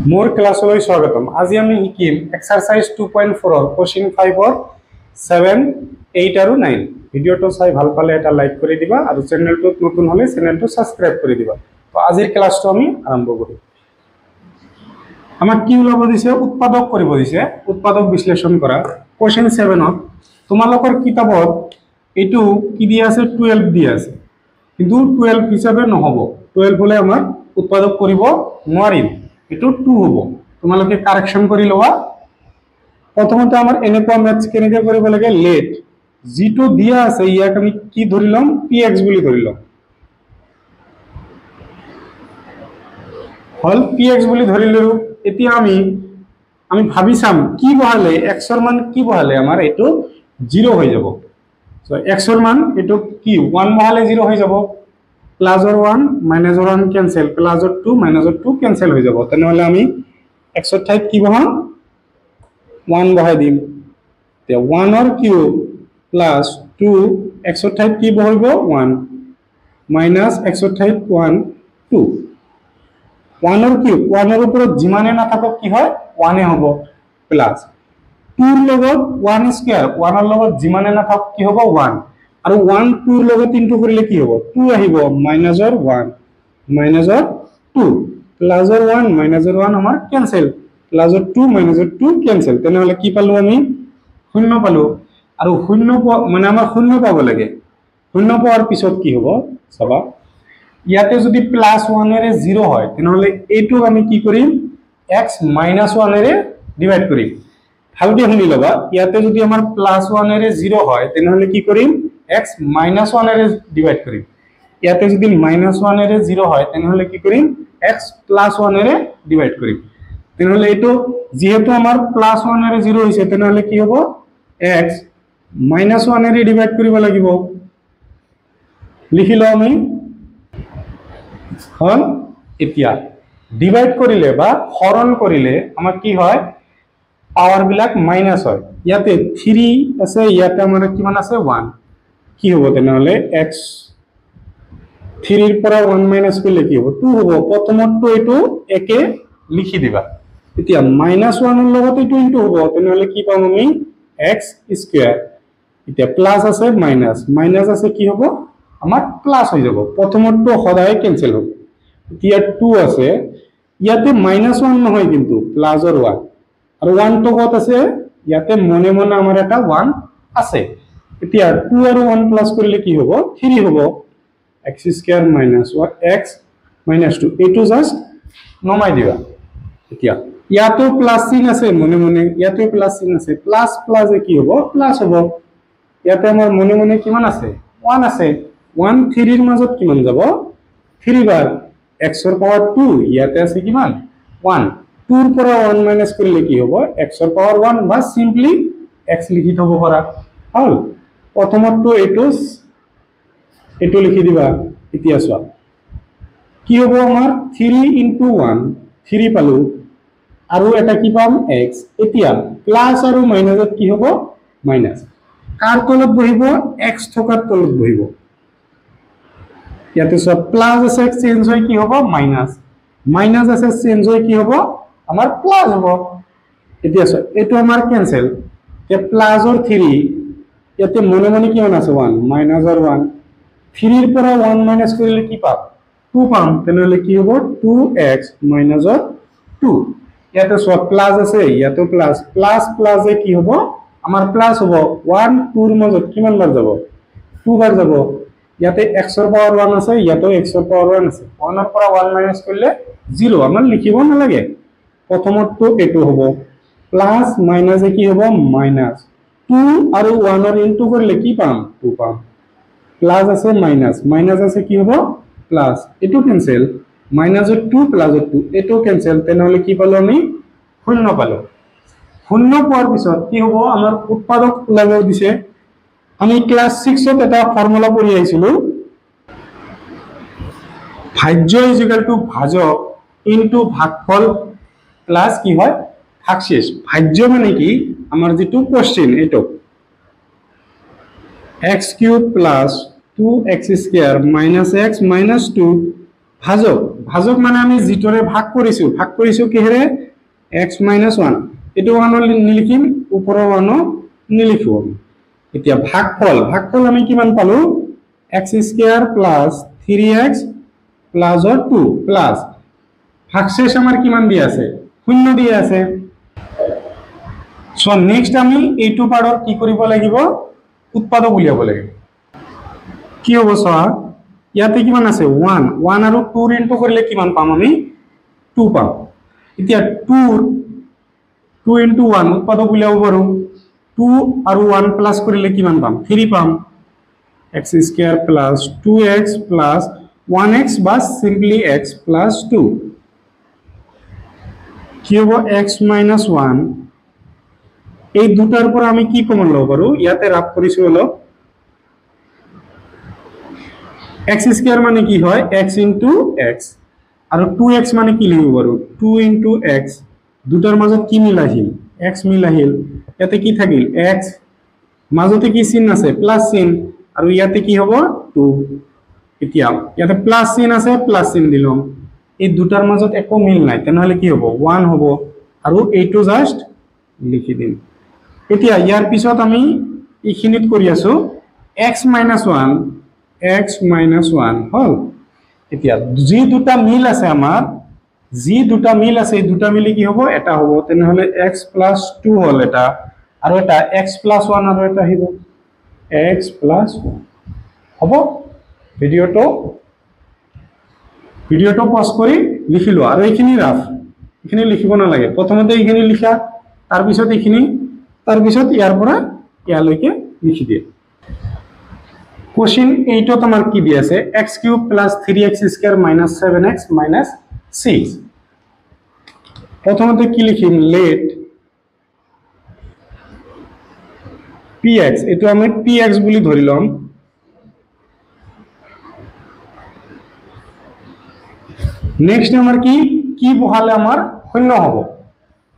मोर क्लासলৈ স্বাগতম। আজি আমি শিকিম এক্সাৰসাইজ 2.4 ৰ কোশ্চেন 5 ৰ 7 8 আৰু 9। ভিডিওটো চাই ভাল পালে এটা লাইক কৰি দিবা আৰু চেনেলটো নতুন হলে চেনেলটো সাবস্ক্ৰাইব কৰি দিবা। তো আজিৰ ক্লাসটো আমি আৰম্ভ কৰিম। আমাক কি ওলাব দিছে, উৎপাদক কৰিব দিছে, উৎপাদক বিশ্লেষণ কৰা। কোশ্চেন 7 ত তোমালোকৰ কিতাপত এটো কি দিয়া আছে, 12 দিয়া আছে, কিন্তু 12 হিচাপে নহব। 12 হলে আমাৰ উৎপাদক কৰিব নোৱাৰিম, এটো 2 হব। তোমালোকে কাৰেকশন কৰি লবা। প্ৰথমতে আমাৰ এনেকুৱা ম্যাথছ কেনেকৈ কৰিব লাগে, লেট যিটো দিয়া আছে ইয়াক আমি কি ধৰি লম, px বুলি ধৰি লম। হল px বুলি ধৰি ললো। এতিয়া আমি ভাবি চাম কি বহালে x ৰ মান কি বহালে আমাৰ এটো 0 হৈ যাব। সো x ৰ মান এটো কি 1 বহালে 0 হৈ যাব। প্লাসৰ 1 মাইনাসৰ 1 ক্যান্সেল, প্লাসৰ 2 মাইনাসৰ 2 ক্যান্সেল হৈ যাব। তেনেহলে আমি x ৰ ঠাইত কি বহাম, 1 বহাই দিম। তে 1 ৰ কিউব প্লাস 2 x ৰ ঠাইত কি বহাব 1 মাইনাস x ৰ ঠাইত 1 2। 1 ৰ কিউব 1 ৰ ওপৰত যিমানে না থাকক কি হয় 1 এ হ'ব, প্লাস 2 ৰ লগত 1 স্কয়াৰ 1 ৰ লগত যিমানে না থাকক কি হ'ব 1, আৰু 1 2 ৰ লগত ইনটু কৰিলে কি হ'ব 2 আহিব, মাইনাসৰ 1 মাইনাসৰ 2 প্লাসৰ 1 মাইনাসৰ 1 আমাৰ ক্যান্সেল, প্লাসৰ 2 মাইনাসৰ 2 ক্যান্সেল। তেনেহলে কি পালো আমি, শূন্য পালো। আৰু শূন্য মানে আমাৰ শূন্য পাব লাগে। শূন্য পাওয়াৰ পিছত কি হ'ব চাবা, ইয়াতে যদি প্লাস 1 এৰে 0 হয় তেনেহলে এইটো আমি কি কৰিম, x মাইনাস 1 এৰে ডিভাইড কৰিম। ভালকে শুনি লবা, ইয়াতে যদি আমাৰ প্লাস 1 এৰে 0 হয় তেনেহলে কি কৰিম, x মাইনাস 1 এৰে ডিভাইড কৰিম। ইয়াতে যদি মাইনাস 1 এৰে 0 হয় তেনেহলে কি কৰিম, x প্লাস 1 এৰে ডিভাইড কৰিম। তেনেহলে এইটো যেহেতু আমাৰ প্লাস 1 এৰে 0 হৈছে তেনেহলে কি হ'ব, x মাইনাস 1 এৰে ডিভাইড কৰিব লাগিব। লিখি লও আমি। হল এতিয়া ডিভাইড কৰিলে বা হৰণ কৰিলে আমাৰ কি হয়, পাওয়াৰ বিলাক মাইনাস হয়। ইয়াতে 3 আছে, ইয়াতে আমাৰ কিমান আছে 1, কি হ'ব তেনেহলে x 3 ৰ পৰা 1 মাইনাস কৰিলে কি হ'ব 2 হ'ব। প্ৰথমটো এটো একে লিখি দিবা। এতিয়া মাইনাস 1 ৰ লগত এটো ইনটু হ'ব, তেনেহলে কি পাম আমি x স্কয়ার। এতিয়া প্লাস আছে মাইনাস, মাইনাস আছে কি হ'ব আমাৰ প্লাস হৈ যাব। প্ৰথমটো সদায় ক্যান্সেল হ'ব। এতিয়া 2 আছে, ইয়াতে মাইনাস 1 নহয় কিন্তু প্লাসৰ 1, আৰু 1 তো কত আছে, ইয়াতে মনে মনে আমাৰ এটা 1 আছে। এতিয়া 2 আৰু 1 প্লাস কৰিলে কি হ'ব 3 হ'ব, x square minus 1 x minus 2, এটো জাস্ট নমাই দিবা। এতিয়া ইয়াতো প্লাস চিন আছে, মনে মনে ইয়াতে প্লাস চিন আছে, প্লাস প্লাসে কি হ'ব প্লাস হ'ব। ইয়াতে আমাৰ মনে মনে কিমান আছে 1 আছে, 1 3 ৰ মাজত কিমান যাব 3 বাৰ, x ৰ পাওয়াৰ 2 ইয়াতে আছে কিমান 1, 2 ৰ পৰা 1 মাইনাস কৰিলে কি হ'ব x ৰ পাওয়াৰ 1, বা সিম্পলি x লিখি থব পাৰা। হল প্ৰথমটো এটো লিখি দিবা। এতিয়া চোৱা কি হ'ব আমাৰ 3 into 1 3 পালো, আৰু এটা কি পাম x। এতিয়া প্লাস আৰু মাইনাসত কি হ'ব মাইনাস, কাৰ তলত বহিব x থকাৰ তলত বহিব। ইয়াতে সব প্লাস আছে চেঞ্জ হয় কি হ'ব মাইনাস, মাইনাস আছে চেঞ্জ হয় কি হ'ব আমাৰ প্লাস হ'ব। এতিয়া সব এটো আমাৰ ক্যান্সেল। এতিয়া প্লাসৰ 3 ইয়াতে মনে মনে কিমান আছে 1 মাইনাসৰ 1, 3 ৰ পৰা 1 মাইনাস কৰিলে কি পাম 2 পাম। তেনেহলে কি হ'ব 2x মাইনাসৰ 2। ইয়াতে সব প্লাস আছে, ইয়াতে প্লাস, প্লাস প্লাসে কি হ'ব আমাৰ প্লাস হ'ব। 1 2 ৰ মাজত কিমান বাৰ যাব 2 বাৰ যাব। ইয়াতে x ৰ পাওয়াৰ 1 আছে, ইয়াতে x ৰ পাওয়াৰ 1 আছে, 1 ৰ পৰা 1 মাইনাস কৰিলে 0, আমাৰ লিখিব নালাগে। প্ৰথমটো এটো হ'ব, প্লাস মাইনাসে কি হ'ব মাইনাস, 2 আৰু 1 ৰ ইনটু কৰিলে কি পাম 2 পাম। প্লাস আছে মাইনাস, মাইনাস আছে কি হ'ব প্লাস, এটো ক্যান্সেল, মাইনাসৰ 2 প্লাসৰ 2 এটো ক্যান্সেল। তেনেহলে কি পালো আমি শূন্য পালো। শূন্য পোৱাৰ পিছত কি হ'ব, আমাৰ উৎপাদক ওলাব দিছে। আমি ক্লাস 6 ত এটা ফর্মুলা পঢ়ি আহিছিলো, ভাজ্য ইকুয়াল টু ভাজক ইনটু ভাগফল প্লাস কি হয় ভাগশেষ। ভাজ্য মানে কি আমাৰ যেটো কোশ্চেন এটো x cube plus 2x square minus x minus 2 ভাজক ভাজক মানে আমি যিটোৰে ভাগ কৰিছো কিহেৰে x - 1 এটো 1 নিলিখিম ওপৰৰ 1 নিলিখো এতিয়া ভাগফল আমি কিমান পালো x² + 3x + 2 প্লাস ভাগশেষ আমাৰ কিমান দিয়া আছে 0 দিয়া আছে সো নেক্সট আমি এইটো পাৰৰ কি কৰিব লাগিব উৎপাদক উলিয়াব লাগিব কি হ'ব সা ইয়াতে কিমান আছে 1 আৰু 2 ৰ ইনটু কৰিলে কিমান পাম আমি 2 পাম এতিয়া 2 * 1 উৎপাদক উলিয়াব পাৰো 2 আৰু 1 প্লাস কৰিলে কিমান পাম 3 পাম x² + 2x + 1x বা সিম্পলি x + 2 কি হ'ব x - 1 এই দুটাৰ পৰা আমি কি কমন লব পাৰো ইয়াতে ৰাফ কৰিছো হলো x² মানে কি হয় x * x আৰু 2x মানে কি লিখিব পাৰো 2 * x দুটাৰ মাজত কি মিল আহিল x মিল আহিল ইয়াতে কি থাকিল x মাজতে কি চিন আছে প্লাস চিন আৰু ইয়াতে কি হ'ব 2 এতিয়া ইয়াতে প্লাস চিন আছে প্লাস চিন দিলম এই দুটাৰ মাজত একো মিল নাই তেনেহলে কি হ'ব 1 হ'ব আৰু এইটো জাস্ট লিখি দিম এতিয়া ইয়াৰ পিছত আমি ইখিনিত কৰি আছো x - 1 হল এতিয়া যি দুটা মিল আছে আমাৰ এই দুটা মিলি কি হ'ব এটা হ'ব তেনেহলে x + 2 হল এটা আৰু এটা x + 1 আৰু এটা আহিব x + 1 হ'ব ভিডিওটো পজ কৰি লিখিলো আৰু এইখিনি ৰাফ এইখিনি লিখিব না লাগে প্ৰথমতে এইখিনি লিখা তাৰ পিছত এইখিনি তাৰ পিছত ইয়াৰ পৰা ইয়ালৈকে লিখি দিয়া কোশ্চেন 8 আমাৰ কি দি আছে x³ + 3x² - 7x - 6 প্ৰথমতে কি লিখিম লেট px এটো আমি px বুলি ধৰিলম নেক্সট আমাৰ কি বহালে আমাৰ শূন্য হ'ব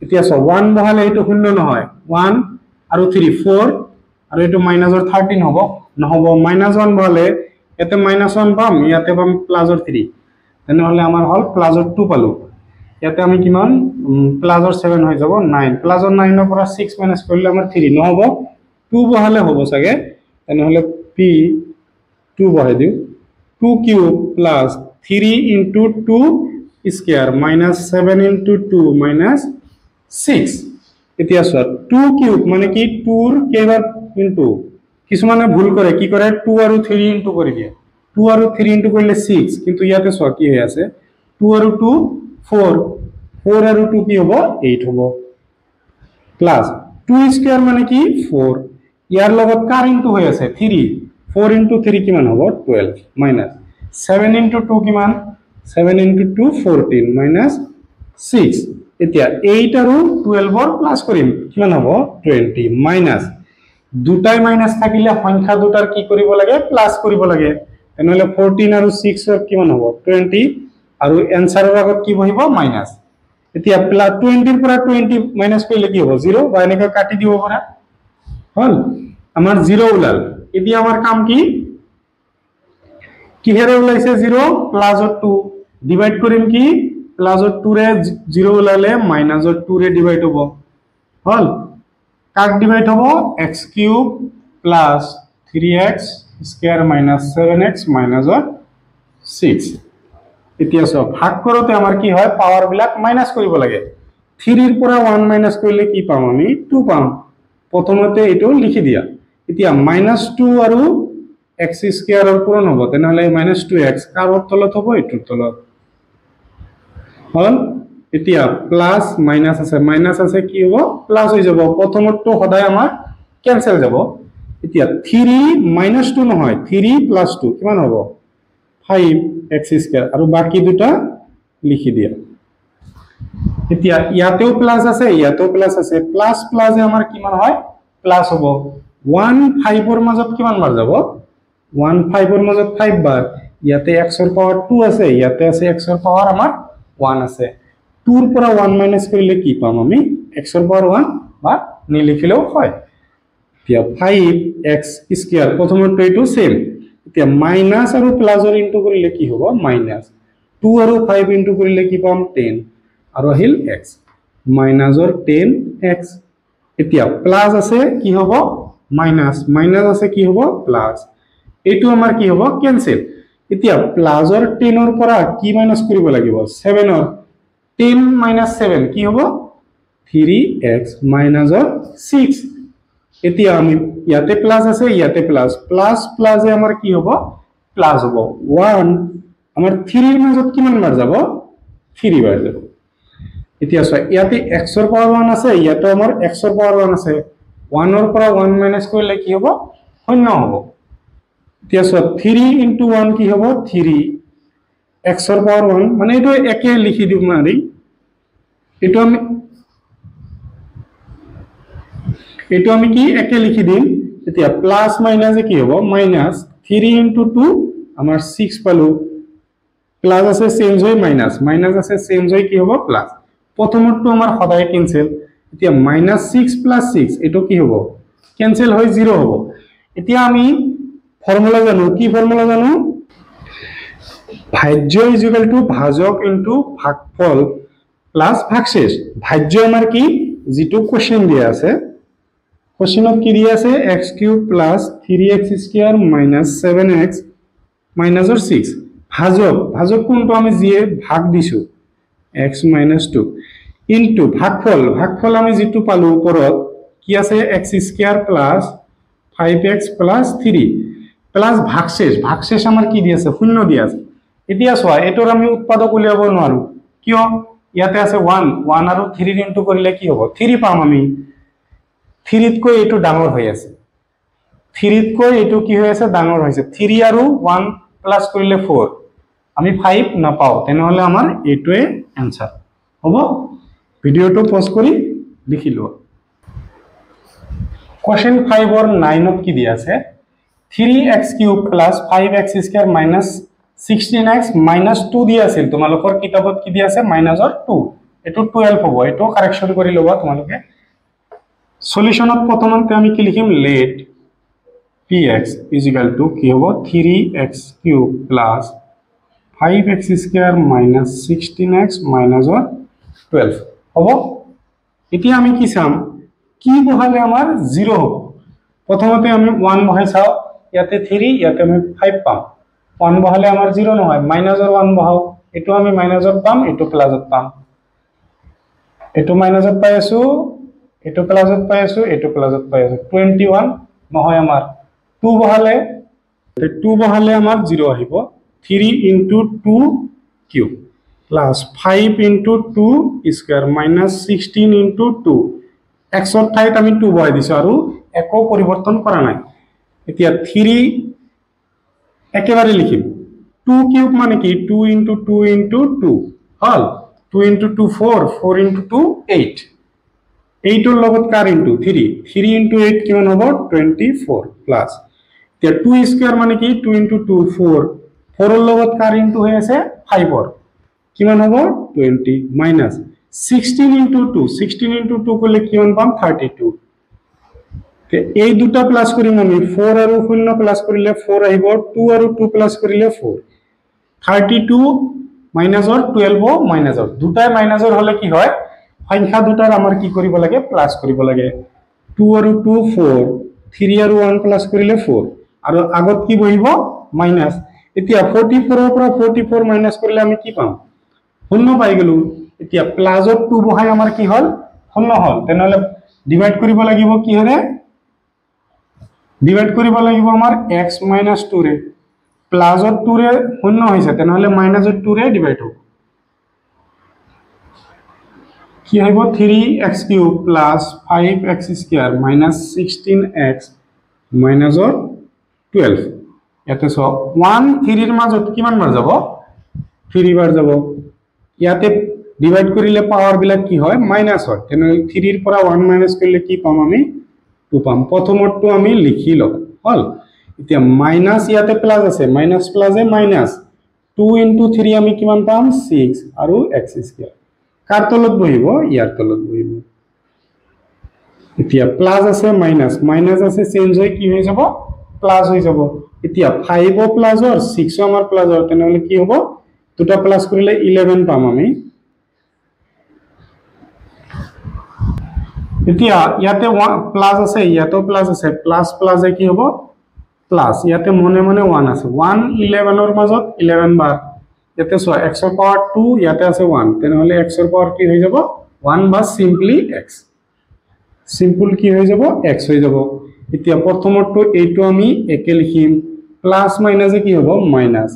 এতিয়া 1 বহালে এটো শূন্য নহয় 1 আৰু 3 4 আৰু এটো -13 হ'ব নহব -1 বহালে এতে -1 পাম ইয়াতে পাম +3 তেনেহলে আমাৰ হল +2 পালো ইয়াতে আমি কিমান +7 হৈ যাব 9 +9 ৰ পৰা 6 মাইনাস কৰিলে আমাৰ 3 নহব 2 বহালে হ'ব সাগে তেনেহলে p 2 বহাই দিও 2³ + 3 * 2 স্কয়ার -7 * 2 -6 এতিয়া সর 2³ মানে কি 2 ৰ কেইবাৰ ইনটু কিছুমানে ভুল কৰে কি কৰে 2 আৰু 3 ইনটু কৰি দিয়ে 2 আৰু 3 ইনটু কৰিলে 6 কিন্তু ইয়াতে সৰ কি হৈ আছে 2 আৰু 2 4 4 আৰু 2 কি হ'ব 8 হ'ব প্লাস 2 স্কয়াৰ মানে কি 4 ইয়াৰ লগত কাৰ ইনটু হৈ আছে 3 4 * 3 কিমান হ'ব 12 মাইনাস 7 * 2 কিমান 7 * 2 14 -6 এতিয়া 8 আৰু 12 ৰ প্লাস কৰিম কিমান হ'ব 20 মাইনাস দুটাই মাইনাস থাকিলে সংখ্যা দুটাৰ কি কৰিব লাগে প্লাস কৰিব লাগে তেনেহলে 14 আৰু 6 ৰ কিমান হ'ব 20 আৰু এনসাৰৰ আগত কি বহিব মাইনাস এতিয়া প্লাস 20 ৰ পৰা 20 মাইনাস কৰিলে কি হ'ব 0 বা এনেকৈ কাটি দিব পাৰা হল আমাৰ 0 ওলাল এতিয়া আমাৰ কাম কি কিহেৰে ওলাইছে 0 +2 ডিভাইড কৰিম কি +2 ৰে 0 ওলালে -2 ৰে ডিভাইড হ'ব হল কাক ডিভাইড হ'ব x³ + 3x² - 7x - 6 এতিয়া সব ভাগ কৰোতে আমাৰ কি হয় পাৱাৰ বিলাক মাইনাস কৰিব লাগে 3 ৰ পৰা 1 মাইনাস কৰিলে কি পাম আমি 2 পাম প্ৰথমতে এটো লিখি দিয়া এতিয়া -2 আৰু x² ৰ পূৰণ হ'ব তেনেহলে -2x কাৰ তলত হ'ব এটোৰ তলত হল এতিয়া প্লাস মাইনাস আছে কি হ'ব প্লাস হৈ যাব প্ৰথমটো সদায় আমাৰ ক্যান্সেল যাব এতিয়া 3 -2 নহয় 3 + 2 কিমান হ'ব 5x² আৰু বাকি দুটা লিখি দিয়া এতিয়া ইয়াতেও প্লাস আছে ইয়াতেও প্লাস আছে প্লাস প্লাসে আমাৰ কিমান হয় প্লাস হ'ব 1 5 ৰ মাজত কিমান বাৰ যাব 1 5 ৰ মাজত 5 বাৰ ইয়াতে x ৰ পাৱাৰ 2 আছে ইয়াতে আছে x ৰ পাৱাৰ আমাৰ 1 আছে 2 ৰ পৰা 1 মাইনাস কৰিলে কি পাম আমি x ৰ পাৱাৰ 1 বা নিলিখিলেও হয় এতিয়া 5x² প্ৰথমটো এটো সেম এতিয়া মাইনাস আৰু প্লাসৰ ইনটু কৰিলে কি হ'ব মাইনাস 2 আৰু 5 ইনটু কৰিলে কি পাম 10 আৰু আহিল x মাইনাসৰ 10x এতিয়া প্লাস আছে কি হ'ব মাইনাস মাইনাস আছে কি হ'ব প্লাস এইটো আমাৰ কি হ'ব ক্যান্সেল এতিয়া প্লাসৰ 10 ৰ পৰা কি মাইনাস কৰিব লাগিব 7 ৰ 10 minus 7 কি হ'ব 3x মাইনাসৰ 6 এতিয়া আমি ইয়াতে প্লাস আছে ইয়াতে প্লাস প্লাস প্লাসে আমাৰ কি হ'ব প্লাস হ'ব 1 আমাৰ 3 ৰ মাজত কিমান বাৰ যাব 3 বাৰ যাব এতিয়া চোৱা ইয়াতে x ৰ পাৱাৰ 1 আছে ইয়াতে আমাৰ x ৰ পাৱাৰ 1 আছে 1 ৰ পৰা 1 মাইনাস কৰিলে কি হ'ব শূন্য হ'ব এতিয়া চোৱা 3 into 1 কি হ'ব 3 x ৰ পাৱাৰ 1 মানে এটো একে লিখি দিম মাৰি এটো আমি কি একে লিখি দিম এতিয়া প্লাস মাইনাসে কি হ'ব মাইনাস 3 into 2 আমাৰ 6 পালো প্লাস আছে চেঞ্জ হৈ মাইনাস মাইনাস আছে চেঞ্জ হৈ কি হ'ব প্লাস প্ৰথমটো আমাৰ সদায় ক্যান্সেল এতিয়া -6 + 6 এটো কি হ'ব ক্যান্সেল হৈ 0 হ'ব এতিয়া আমি ফর্মুলা জানো কি ফর্মুলা জানো ভাজ্য = ভাজক ইনটু ভাগফল প্লাস ভাগশেষ ভাজ্য আমাৰ কি যেটো কোশ্চেন দিয়া আছে কোশ্চেনত কি দিয়া আছে x³ + 3x² - 7x মাইনাসৰ 6 ভাজক ভাজক কোনটো আমি যে ভাগ দিছো x - 2 ইনটু ভাগফল ভাগফল আমি যেটো পালো ওপৰত কি আছে x² + 5x + 3 প্লাস ভাগশেষ ভাগশেষ আমাৰ কি দি আছে শূন্য দি আছে এতিয়া চোৱা এটোৰ আমি উৎপাদক উলিয়াব নোৱাৰো কিয় ইয়াতে আছে 1 1 আৰু 3 ইনটু কৰিলে কি হ'ব 3 পাম আমি 3 তকৈ এটো ডাঙৰ হৈ আছে 3 তকৈ এটো কি হৈ আছে ডাঙৰ হৈছে 3 আৰু 1 প্লাস কৰিলে 4 আমি 5 নাপাও তেনেহলে আমাৰ এটোৱে आंसर হ'ব ভিডিওটো পজ কৰি লিখিলো কোশ্চেন 5 और 9 ত কি দিয়া আছে 3x³ + 5x² - 16x - 2 দিয়া আছিল তোমালোকৰ কিতাপত কি দিয়া আছে মাইনাসৰ 2 এটো 12 হ'ব এটো কাৰেকশন কৰি লবা তোমালোকে সলিউশনত প্ৰথমতে আমি কি লিখিম লেট px = কি হ'ব 3x³ + 5x² - 16x - 12 হ'ব এতিয়া আমি কি চাম কি বহালে আমাৰ 0 হ'ব প্ৰথমতে আমি 1 বহাই চাও ইয়াতে 3 ইয়াতে আমি 5 পাম 1 বহালে আমাৰ 0 নহয় মাইনাসৰ 1 বহাও এটো আমি মাইনাসত পাম এটো প্লাসত পাম এটো মাইনাসত পাই আছো এটো প্লাসত পাই আছো এটো প্লাসত পাই আছো 21 নহয় আমাৰ 2 বহালে আমাৰ 0 আহিব 3 into 2 cube plus 5 into 2 square minus 16 into 2 x ৰ ঠাইত আমি 2 বহাই দিছো আৰু একো পৰিৱৰ্তন কৰা নাই এতিয়া 3 একেবাৰে লিখিম 2 কিউব মানে কি 2 into 2 into 2 হল 2 into 2 4 4 into 2 8 8 ৰ লগত কাৰ into 3 3 into 8 কিমান হ'ব 24 প্লাস এতিয়া 2 স্কয়াৰ মানে কি 2 into 2 4 4 ৰ লগত কাৰ into হৈ আছে 5 ৰ কিমান হ'ব 20 মাইনাস 16 into 2 16 into 2 করলে কিমান পাম 32 তে এই দুটা প্লাস কৰিম আমি 4 আৰু 0 প্লাস কৰিলে 4 আহিব 2 আৰু 2 প্লাস কৰিলে 4 32 মাইনাসৰ 12 মাইনাসৰ দুটাই মাইনাসৰ হলে কি হয় সংখ্যা দুটাৰ আমাৰ কি কৰিব লাগে প্লাস কৰিব লাগে 2 আৰু 2 4 3 আৰু 1 প্লাস কৰিলে 4 আৰু আগত কি বহিব মাইনাস এতিয়া 44 ৰ পৰা 44 মাইনাস কৰিলে আমি কি পাম 0 পাই গলো এতিয়া প্লাসত 2 বহাই আমাৰ কি হল 0 হল তেনেহলে ডিভাইড কৰিব লাগিব কি হৰে ডিভাইড কৰিব লাগিব আমাৰ x - 2 ৰে প্লাসত 2 ৰে 0 হৈছে তেনেহলে মাইনাসত 2 ৰে ডিভাইড হ'ব কি হ'ব 3x³ + 5x² - 16x - 12 ইয়াতে সব 1 3 ৰ মাজত কিমান বাৰ যাব 3 বাৰ যাব ইয়াতে ডিভাইড কৰিলে পাৱাৰ বিলাক কি হয় মাইনাস হয় তেনে 3 ৰ পৰা 1 মাইনাস কৰিলে কি পাম আমি 2 পাম প্ৰথমটো আমি লিখি লও হল এতিয়া মাইনাস ইয়াতে প্লাস আছে মাইনাস প্লাসে মাইনাস 2 into 3 আমি কিমান পাম 6 আৰু x² কাৰ তলত বহিব ইয়াৰ তলত বহিব এতিয়া প্লাস আছে মাইনাস মাইনাস আছে চেঞ্জ হৈ কি হৈ যাব প্লাস হৈ যাব এতিয়া 5 প্লাস और 6 আমাৰ প্লাস হয় তেনেহলে কি হ'ব দুটা প্লাস কৰিলে 11 পাম আমি এতিয়া ইয়াতে প্লাস আছে ইয়াতেও প্লাস আছে প্লাস প্লাসে কি হ'ব প্লাস ইয়াতে মনে মনে 1 আছে 1 11 এর মাজত 11 বার ইয়াতে সো x এর পাওয়ার 2 ইয়াতে আছে 1 তেনহলে x এর পাওয়ার কি হয়ে যাব 1 বা সিম্পলি x সিম্পল কি হয়ে যাব x হয়ে যাব এতিয়া প্রথমটো এইটো আমি একে লিখিম প্লাস মাইনাসে কি হ'ব মাইনাস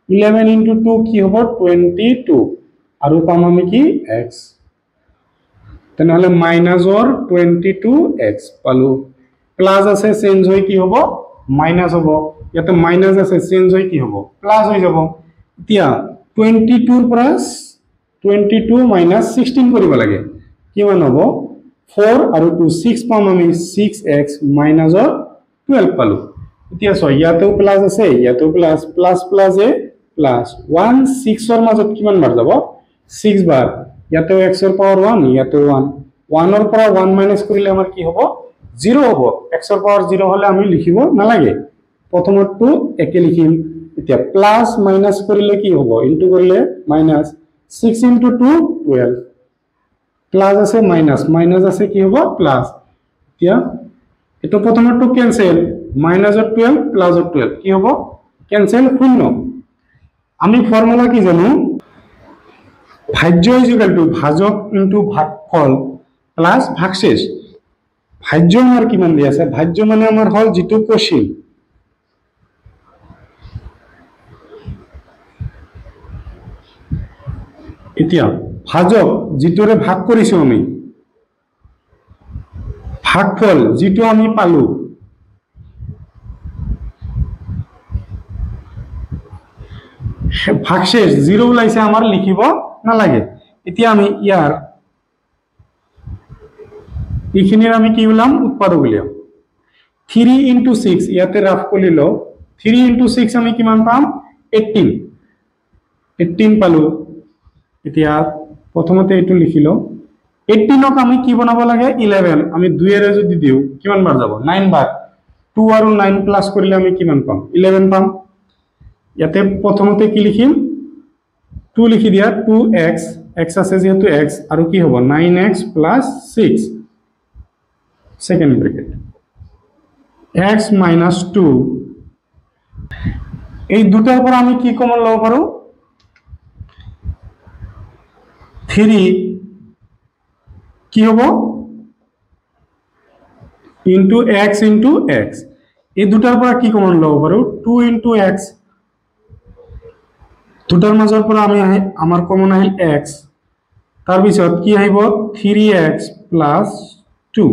11 into 2 কি হ'ব 22 আৰু পাম আমি কি x তেনহলে মাইনাস অর 22x পালো প্লাস আছে চেঞ্জ হৈ কি হ'ব মাইনাস হ'ব ইয়াতে মাইনাস আছে চেঞ্জ হৈ কি হ'ব প্লাস হৈ যাব এতিয়া 22 এর পৰা 22 মাইনাস 16 কৰিব লাগে কিমান হ'ব 4 আৰু 2 6 পাম আমি 6x মাইনাস অর 12 পালো এতিয়া সো ইয়াতেও প্লাস আছে ইয়াতেও প্লাস প্লাস প্লাস এ প্লাস 1 6 এর মাজত কিমান বার যাব 6 বার ইয়াতেও x এর পাওয়ার 1 ইয়াতেও 1 1 এর পৰা 1 মাইনাস কৰিলে আমাৰ কি হ'ব 0 হ'ব x এর পাওয়ার 0 হলে আমি লিখিব নালাগে প্রথমটো একে লিখিম এতিয়া প্লাস মাইনাস কৰিলে কি হ'ব ইনটু কৰিলে মাইনাস 6 into 2 12 প্লাস আছে মাইনাস মাইনাস আছে কি হ'ব প্লাস এতিয়া এটো প্রথমটো cancel minus or 12 plus or 12 কি হ'ব ক্যান্সেল শূন্য আমি ফর্মুলা কি জানো ভাজ্য ইকুয়াল টু ভাজক ইনটু ভাগফল প্লাস ভাগশেষ ভাজ্য আমার কিমান দি আছে ভাজ্য মানে আমার হল যেটো কোশ্চেন এতিয়া ভাজক যেটোৰে ভাগ কৰিছো আমি ভাগফল যেটো আমি পালো ভাগশেষ 0 ওলাইছে আমাৰ লিখিব নালাগে এতিয়া আমি ইয়াৰ এইখিনিৰ আমি কি উলাম উৎপাদক উলিয়াম 3 into 6 ইয়াতে ৰাফ কৰিল 3 into 6 আমি কিমান পাম 18 পালো এতিয়া প্ৰথমতে এটো লিখিলো 18 ক আমি কি বনাব লাগে 11 আমি 2 এৰে যদি দিও কিমান বাৰ যাব 9 বাৰ 2 আৰু 9 প্লাস কৰিলে আমি কিমান পাম 11 পাম ইয়াতে প্রথমতে কি লিখিম 2 লিখি দিয়া 2x x আছে যেহেতু x আৰু কি হ'ব 9x plus 6 second bracket x minus 2 এই দুটার পর আমি কি কমন লব পারো 3 কি হ'ব into x into x এই দুটার পর কি কমন লব পারো 2 into x দুটার মাজৰ পৰা আমি আমাৰ কমন আহিল x তাৰ পিছত কি আহিব 3x plus 2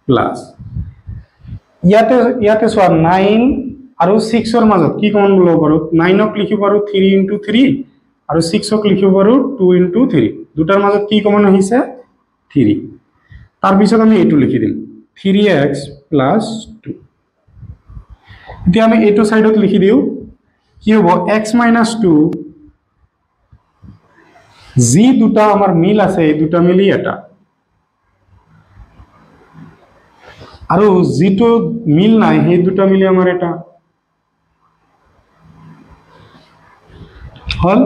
plus ইয়াতে সোৱা 9 আৰু 6 এৰ মাজত কি কমন লব পাৰো 9 ক লিখিব পাৰো 3 into 3 আৰু 6 ক লিখিব পাৰো 2 into 3 দুটাৰ মাজত কি কমন আহিছে 3 তাৰ পিছত আমি এটো লিখি দিম 3x plus 2 এতিয়া আমি এটো সাইডত লিখি দিও কি হ'ব x minus 2 জি দুটা আমার মিল আছে এই দুটা মিলি এটা আৰু জিটো মিল নাই এই দুটা মিলি আমাৰ এটা হল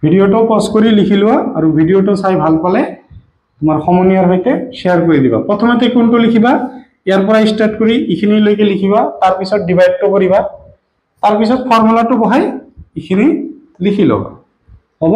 ভিডিওটো পজ কৰি লিখি লোৱা আৰু ভিডিওটো চাই ভাল পালে তোমাৰ সমনীয়াৰ সৈতে শেয়াৰ কৰি দিবা প্ৰথমতে কোনটো লিখিবা ইয়াৰ পৰা স্টাৰ্ট কৰি ইখিনি লৈকে লিখিবা তাৰ পিছত ডিভাইডটো কৰিবা তাৰ পিছত ফৰ্মুলাটো বহাই ইখিনি লিখি লবা হ'ব